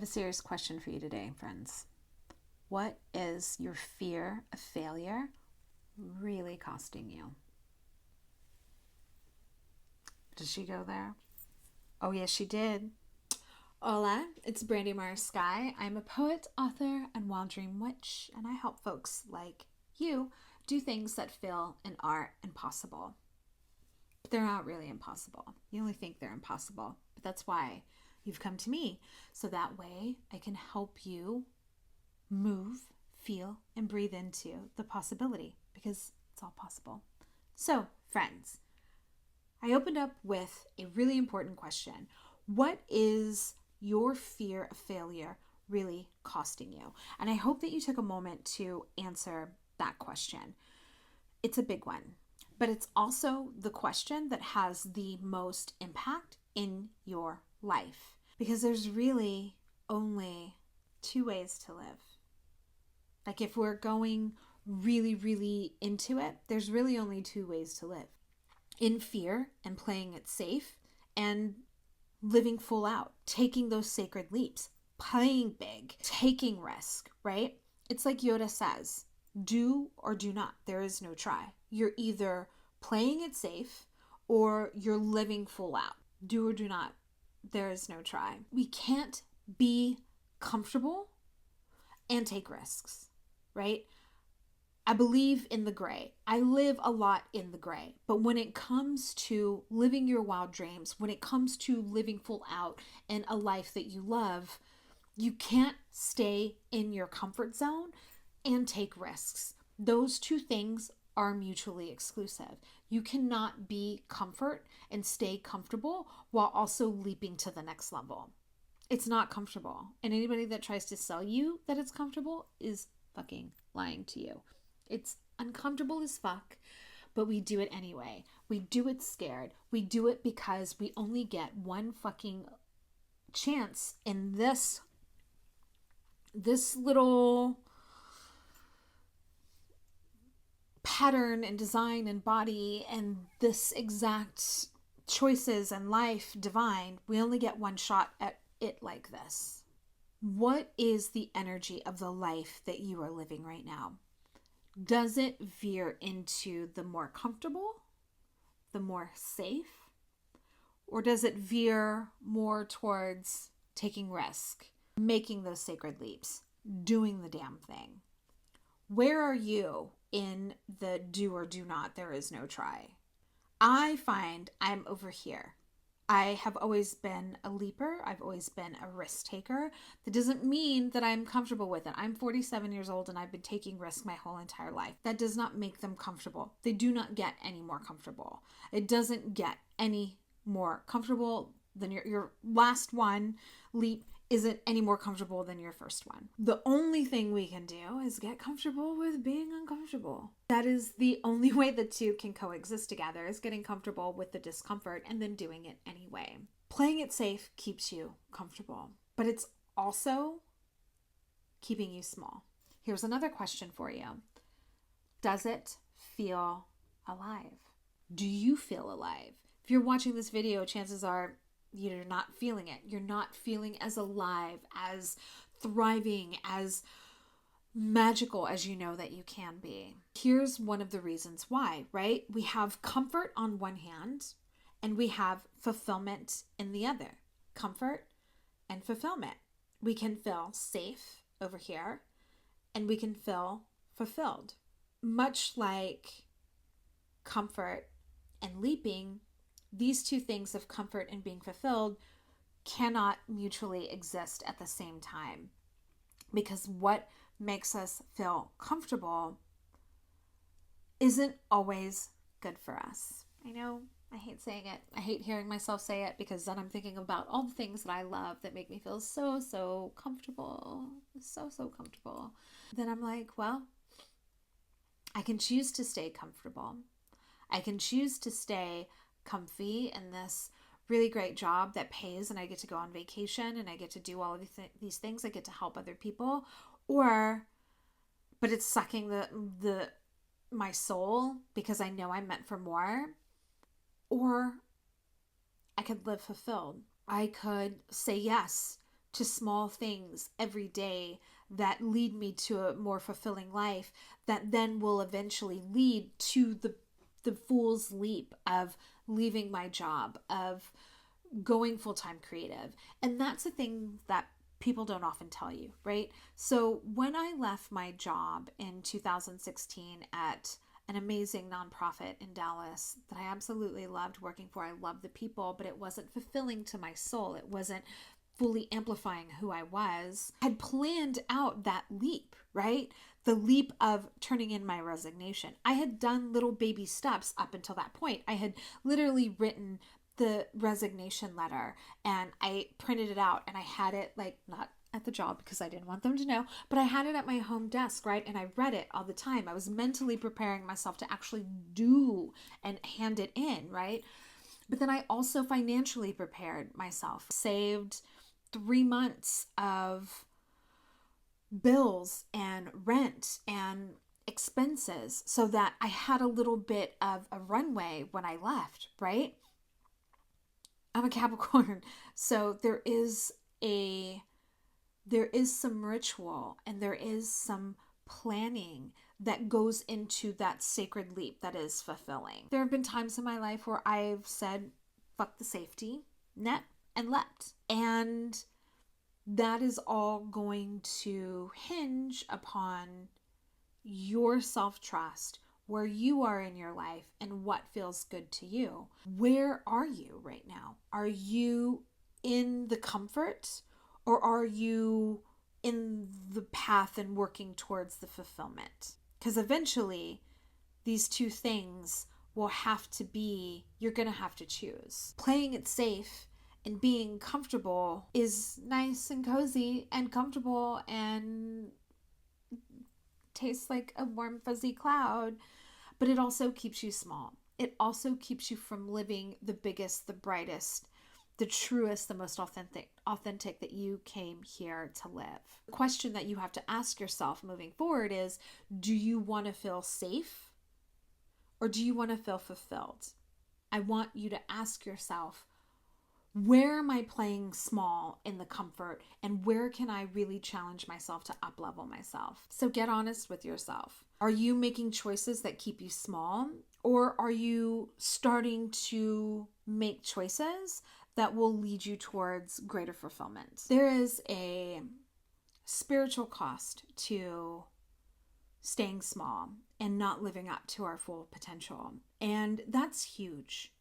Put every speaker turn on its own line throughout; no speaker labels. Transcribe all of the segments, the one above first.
A serious question for you today, friends. What is your fear of failure really costing you? Did she go there? Oh, yes, she did. Hola, it's Brandy Mars Sky. I'm a poet, author, and wild dream witch, and I help folks like you do things that feel and are impossible. But they're not really impossible. You only think they're impossible, but that's why you've come to me. So that way I can help you move, feel, and breathe into the possibility because it's all possible. So, friends, I opened up with a really important question. What is your fear of failure really costing you? And I hope that you took a moment to answer that question. It's a big one, but it's also the question that has the most impact in your life because there's really only two ways to live. Like if we're going really, really into it, there's really only two ways to live: in fear and playing it safe, and living full out, taking those sacred leaps, playing big, taking risk, right? It's like Yoda says, do or do not. There is no try. You're either playing it safe or you're living full out. Do or do not. There is no try. We can't be comfortable and take risks, right? I believe in the gray. I live a lot in the gray. But when it comes to living your wild dreams, when it comes to living full out in a life that you love, you can't stay in your comfort zone and take risks. Those two things are mutually exclusive. You cannot be comfort and stay comfortable while also leaping to the next level. It's not comfortable. And anybody that tries to sell you that it's comfortable is fucking lying to you. It's uncomfortable as fuck, but we do it anyway. We do it scared. We do it because we only get one fucking chance in this little pattern and design and body and this exact choices and life divine. We only get one shot at it like this. What is the energy of the life that you are living right now? Does it veer into the more comfortable, the more safe, or does it veer more towards taking risk, making those sacred leaps, doing the damn thing? Where are you in the do or do not, there is no try? I find I'm over here. I have always been a leaper. I've always been a risk taker. That doesn't mean that I'm comfortable with it. I'm 47 years old and I've been taking risks my whole entire life. That does not make them comfortable. They do not get any more comfortable. It doesn't get any more comfortable than your last one leap isn't any more comfortable than your first one. The only thing we can do is get comfortable with being uncomfortable. That is the only way the two can coexist together, is getting comfortable with the discomfort and then doing it anyway. Playing it safe keeps you comfortable, but it's also keeping you small. Here's another question for you. Does it feel alive? Do you feel alive? If you're watching this video, chances are you're not feeling it. You're not feeling as alive, as thriving, as magical as you know that you can be. Here's one of the reasons why, right? We have comfort on one hand and we have fulfillment in the other. Comfort and fulfillment. We can feel safe over here and we can feel fulfilled. Much like comfort and leaping, these two things of comfort and being fulfilled cannot mutually exist at the same time, because what makes us feel comfortable isn't always good for us. I know, I hate saying it. I hate hearing myself say it because then I'm thinking about all the things that I love that make me feel so comfortable. So comfortable. Then I'm like, well, I can choose to stay comfortable. I can choose to stay comfy in this really great job that pays and I get to go on vacation and I get to do all of these things. I get to help other people, but it's sucking my soul because I know I'm meant for more. Or I could live fulfilled. I could say yes to small things every day that lead me to a more fulfilling life, that then will eventually lead to the fool's leap of leaving my job, of going full-time creative. And that's a thing that people don't often tell you, right? So when I left my job in 2016 at an amazing nonprofit in Dallas that I absolutely loved working for, I loved the people, but it wasn't fulfilling to my soul. It wasn't fully amplifying who I was. I had planned out that leap, right? The leap of turning in my resignation. I had done little baby steps up until that point. I had literally written the resignation letter and I printed it out and I had it, like, not at the job because I didn't want them to know, but I had it at my home desk, right? And I read it all the time. I was mentally preparing myself to actually do and hand it in, right? But then I also financially prepared myself, saved 3 months of bills and rent and expenses so that I had a little bit of a runway when I left, right? I'm a Capricorn, so there is some ritual and there is some planning that goes into that sacred leap that is fulfilling. There have been times in my life where I've said, fuck the safety net and leapt. And that is all going to hinge upon your self-trust, where you are in your life and what feels good to you. Where are you right now? Are you in the comfort or are you in the path and working towards the fulfillment? Because eventually these two things will have to be, you're going to have to choose. Playing it safe and being comfortable is nice and cozy and comfortable and tastes like a warm fuzzy cloud, but it also keeps you small. It also keeps you from living the biggest, the brightest, the truest, the most authentic that you came here to live. The question that you have to ask yourself moving forward is, do you want to feel safe or do you want to feel fulfilled? I want you to ask yourself, where am I playing small in the comfort and where can I really challenge myself to up-level myself? So get honest with yourself. Are you making choices that keep you small, or are you starting to make choices that will lead you towards greater fulfillment? There is a spiritual cost to staying small and not living up to our full potential. And that's huge.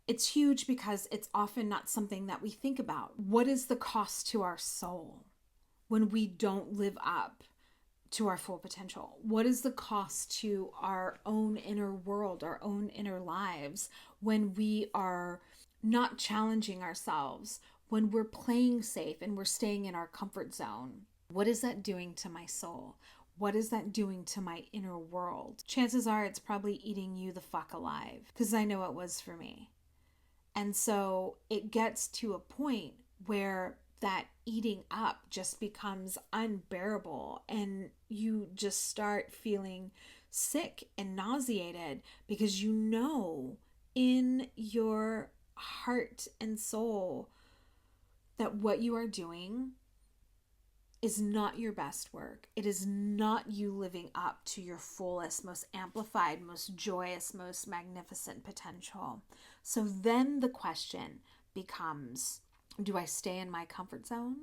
It's huge because it's often not something that we think about. What is the cost to our soul when we don't live up to our full potential? What is the cost to our own inner world, our own inner lives, when we are not challenging ourselves, when we're playing safe and we're staying in our comfort zone? What is that doing to my soul? What is that doing to my inner world? Chances are it's probably eating you the fuck alive, because I know it was for me. And so it gets to a point where that eating up just becomes unbearable and you just start feeling sick and nauseated because you know in your heart and soul that what you are doing is not your best work. It is not you living up to your fullest, most amplified, most joyous, most magnificent potential. So then the question becomes, do I stay in my comfort zone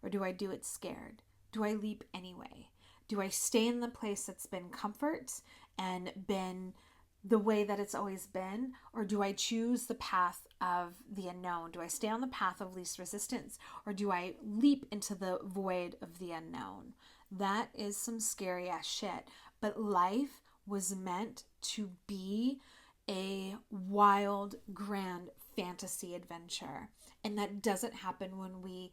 or do I do it scared? Do I leap anyway? Do I stay in the place that's been comfort and been the way that it's always been? Or do I choose the path of the unknown? Do I stay on the path of least resistance? Or do I leap into the void of the unknown? That is some scary ass shit. But life was meant to be a wild, grand fantasy adventure. And that doesn't happen when we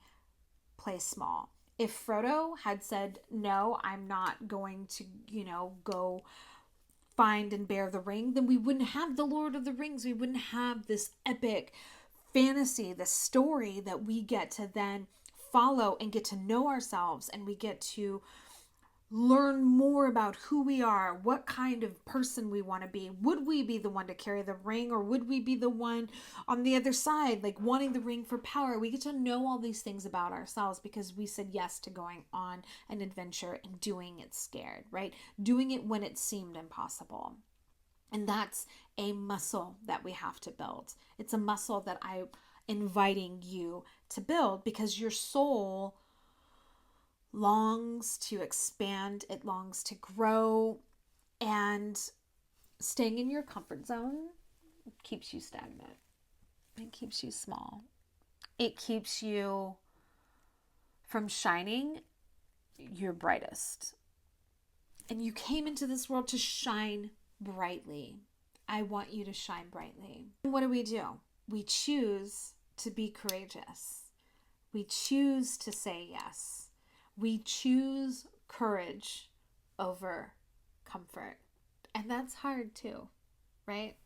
play small. If Frodo had said, no, I'm not going to, go find and bear the ring, then we wouldn't have the Lord of the Rings. We wouldn't have this epic fantasy, this story that we get to then follow and get to know ourselves, and we get to learn more about who we are, what kind of person we want to be. Would we be the one to carry the ring, or would we be the one on the other side, like wanting the ring for power? We get to know all these things about ourselves because we said yes to going on an adventure and doing it scared, right? Doing it when it seemed impossible. And that's a muscle that we have to build. It's a muscle that I'm inviting you to build because your soul longs to expand, it longs to grow, and staying in your comfort zone keeps you stagnant. It keeps you small. It keeps you from shining your brightest. And you came into this world to shine brightly. I want you to shine brightly. And what do? We choose to be courageous. We choose to say yes. We choose courage over comfort. And that's hard too, right?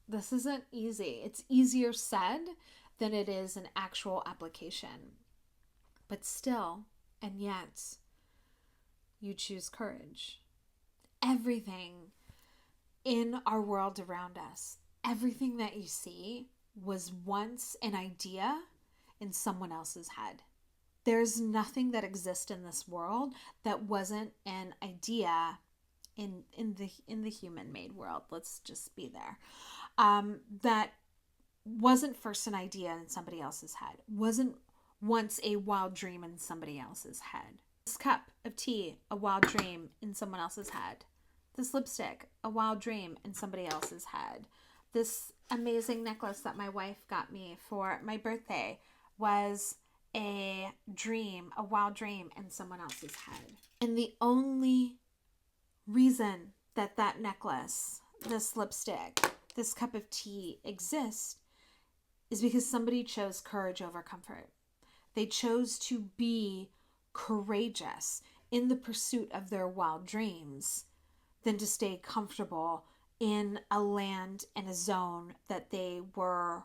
This isn't easy. It's easier said than it is an actual application. But still, and yet, you choose courage. Everything in our world around us, everything that you see was once an idea in someone else's head. There's nothing that exists in this world that wasn't an idea in the human-made world. Let's just be there. That wasn't first an idea in somebody else's head. Wasn't once a wild dream in somebody else's head. This cup of tea, a wild dream in someone else's head. This lipstick, a wild dream in somebody else's head. This amazing necklace that my wife got me for my birthday was a dream, a wild dream in someone else's head. And the only reason that that necklace, this lipstick, this cup of tea exists is because somebody chose courage over comfort. They chose to be courageous in the pursuit of their wild dreams than to stay comfortable in a land and a zone that they were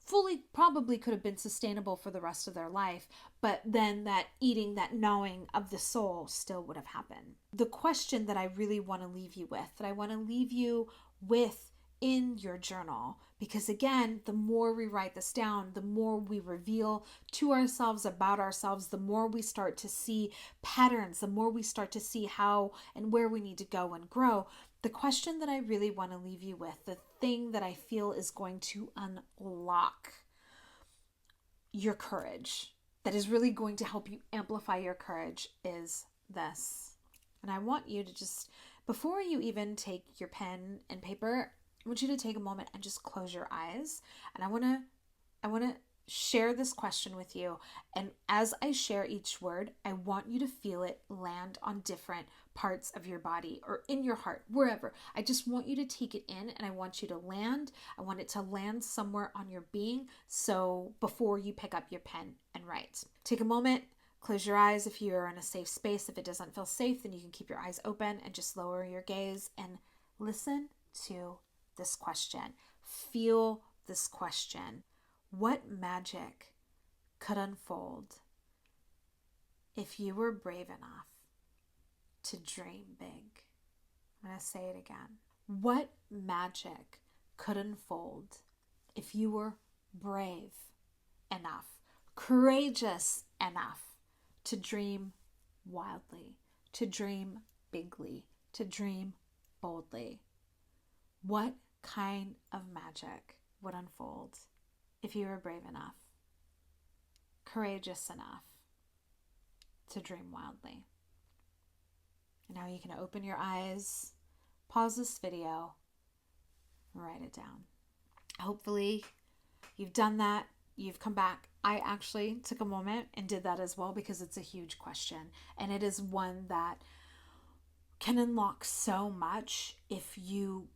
fully probably could have been sustainable for the rest of their life, but then that eating, that gnawing of the soul still would have happened. The question that I really want to leave you with, that I want to leave you with in your journal, because again, the more we write this down, the more we reveal to ourselves about ourselves, the more we start to see patterns, the more we start to see how and where we need to go and grow. The question that I really want to leave you with, the thing that I feel is going to unlock your courage, that is really going to help you amplify your courage, is this. And I want you to just, before you even take your pen and paper, I want you to take a moment and just close your eyes. And I want to share this question with you. And as I share each word, I want you to feel it land on different parts of your body or in your heart, wherever. I just want you to take it in and I want you to land. I want it to land somewhere on your being. So before you pick up your pen and write, take a moment, close your eyes if you're in a safe space. If it doesn't feel safe, then you can keep your eyes open and just lower your gaze and listen to this question. Feel this question. What magic could unfold if you were brave enough to dream big? I'm going to say it again. What magic could unfold if you were brave enough, courageous enough to dream wildly, to dream bigly, to dream boldly? What kind of magic would unfold if you were brave enough, courageous enough to dream wildly? And now you can open your eyes, pause this video, and write it down. Hopefully you've done that. You've come back. I actually took a moment and did that as well because it's a huge question. And it is one that can unlock so much if you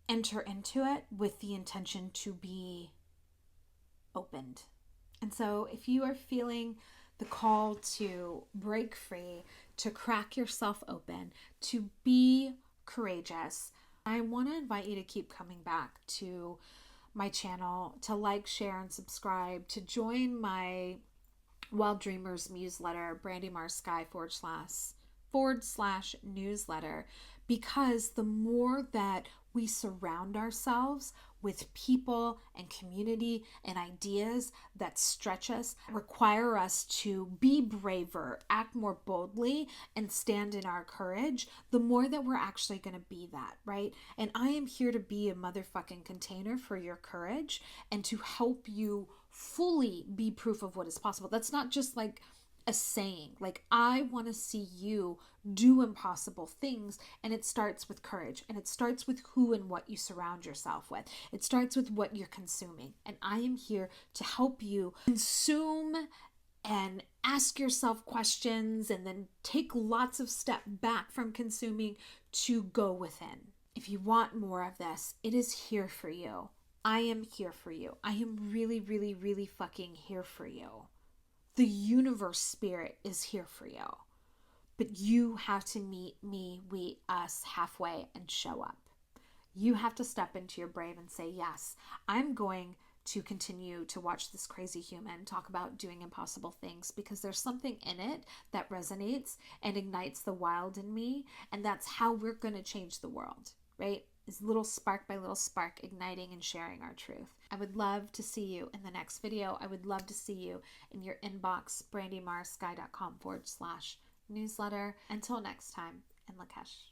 enter into it with the intention to be opened. And so if you are feeling the call to break free, to crack yourself open, to be courageous, I want to invite you to keep coming back to my channel, to like, share, and subscribe, to join my Wild Dreamers newsletter, brandymars.sky/. /newsletter, because the more that we surround ourselves with people and community and ideas that stretch us, require us to be braver, act more boldly, and stand in our courage, the more that we're actually going to be that, right? And I am here to be a motherfucking container for your courage and to help you fully be proof of what is possible. That's not just like a saying. Like, I want to see you do impossible things, and it starts with courage, and it starts with who and what you surround yourself with. It starts with what you're consuming, and I am here to help you consume and ask yourself questions, and then take lots of step back from consuming to go within. If you want more of this, it is here for you. I am here for you. I am really, really, really fucking here for you. The universe spirit is here for you. But you have to meet me, we, us halfway and show up. You have to step into your brave and say, yes, I'm going to continue to watch this crazy human talk about doing impossible things, because there's something in it that resonates and ignites the wild in me. And that's how we're going to change the world, right? Is little spark by little spark, igniting and sharing our truth. I would love to see you in the next video. I would love to see you in your inbox, brandymarsky.com /newsletter. Until next time, in Lakesh.